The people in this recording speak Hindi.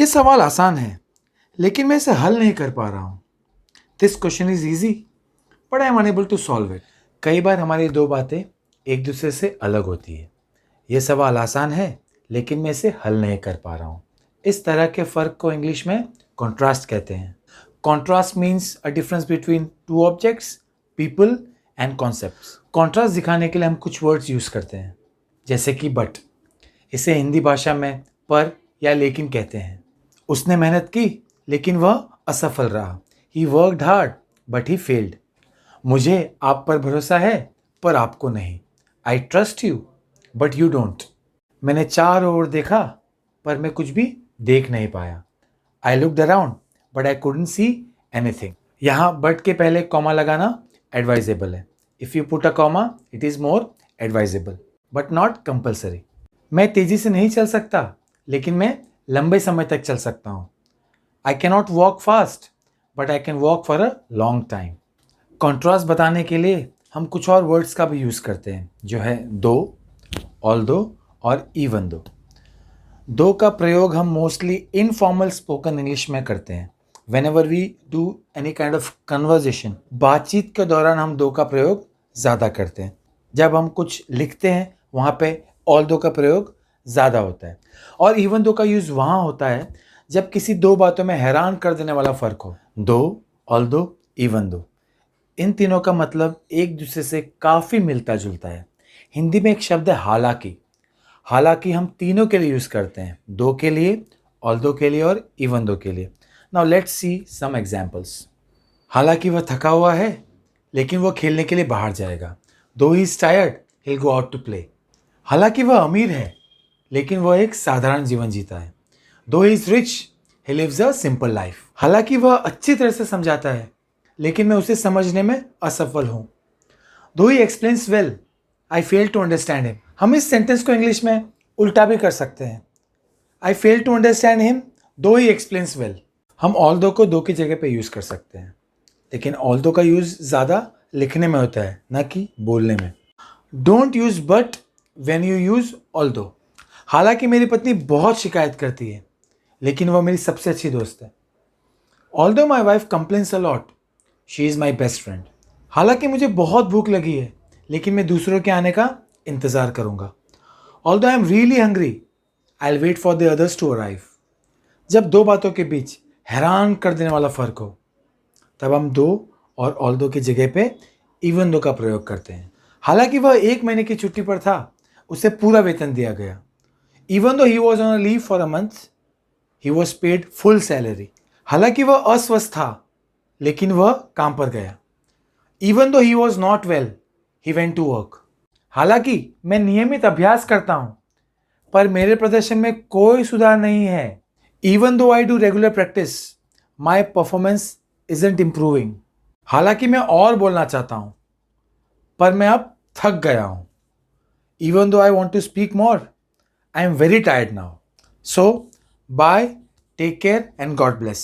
ये सवाल आसान है, लेकिन मैं इसे हल नहीं कर पा रहा हूँ। This question is easy but I am unable to solve it. कई बार हमारी दो बातें एक दूसरे से अलग होती है। ये सवाल आसान है, लेकिन मैं इसे हल नहीं कर पा रहा हूँ। इस तरह के फ़र्क को इंग्लिश में कॉन्ट्रास्ट कहते हैं। Contrast means a difference between two objects, people and concepts. Contrast दिखाने के लिए हम कुछ वर्ड्स यूज़ करते हैं, जैसे कि बट। इसे हिंदी भाषा में पर या लेकिन कहते हैं। उसने मेहनत की, लेकिन वह असफल रहा। He worked hard but he failed. मुझे आप पर भरोसा है, पर आपको नहीं। I trust you but you don't. मैंने चारों ओर देखा, पर मैं कुछ भी देख नहीं पाया। I looked around but I couldn't see anything. यहाँ बट के पहले कॉमा लगाना एडवाइजेबल है। If you put a comma it is more advisable but not compulsory. मैं तेज़ी से नहीं चल सकता, लेकिन मैं लंबे समय तक चल सकता हूँ। I can not walk fast but I can walk for a long time. Contrast बताने के लिए हम कुछ और वर्ड्स का भी यूज़ करते हैं, जो है दो, ऑल्दो और इवन दो। दो का प्रयोग हम मोस्टली इनफॉर्मल स्पोकन इंग्लिश में करते हैं। Whenever we do any kind of conversation, बातचीत के दौरान हम दो का प्रयोग ज़्यादा करते हैं। जब हम कुछ लिखते हैं वहाँ पे ऑल दो का प्रयोग ज़्यादा होता है। और इवन दो का यूज़ वहाँ होता है जब किसी दो बातों में हैरान कर देने वाला फ़र्क हो। दो, ऑल दो, इवन दो, इन तीनों का मतलब एक दूसरे से काफ़ी मिलता जुलता है। हिंदी में एक शब्द है हालांकि। हालांकि हम तीनों के लिए यूज़ करते हैं, दो के लिए, ऑल दो के लिए और इवन दो के लिए। Now let's see some examples. हालांकि वह थका हुआ है, लेकिन वह खेलने के लिए बाहर जाएगा। दो he is tired, he'll go out to play. हालांकि वह अमीर है, लेकिन वह एक साधारण जीवन जीता है। दो he is rich, he lives a simple life. हालांकि वह अच्छी तरह से समझाता है, लेकिन मैं उसे समझने में असफल हूँ। Though he explains well, I fail to understand him. हम इस सेंटेंस को इंग्लिश में उल्टा भी कर सकते हैं। आई फेल टू अंडरस्टैंड हिम दो ही एक्सप्लेन्स वेल। हम ऑल दो को दो की जगह पे यूज़ कर सकते हैं, लेकिन ऑल दो का यूज़ ज़्यादा लिखने में होता है, ना कि बोलने में। Don't use but when you use all दो। हालांकि मेरी पत्नी बहुत शिकायत करती है, लेकिन वह मेरी सबसे अच्छी दोस्त है। Although my wife complains a lot, she is my best friend. हालांकि मुझे बहुत भूख लगी है, लेकिन मैं दूसरों के आने का इंतज़ार करूँगा। Although I am really hungry, I will wait for the others to arrive. जब दो बातों के बीच हैरान कर देने वाला फ़र्क हो, तब हम दो और ऑल्दो की जगह पे इवन दो का प्रयोग करते हैं। हालांकि वह 1 महीने की छुट्टी पर था, उसे पूरा वेतन दिया गया। Even though he was on a leave for a month, he was paid full salary. हालांकि वह अस्वस्थ था, लेकिन वह काम पर गया। Even though he was not well, he went to work. हालांकि मैं नियमित अभ्यास करता हूं, पर मेरे प्रदर्शन में कोई सुधार नहीं है। Even though I do regular practice, my performance isn't improving. हालांकि मैं और बोलना चाहता हूं, पर मैं अब थक गया हूं। Even though I want to speak more, I am very tired now. So bye, take care and God bless.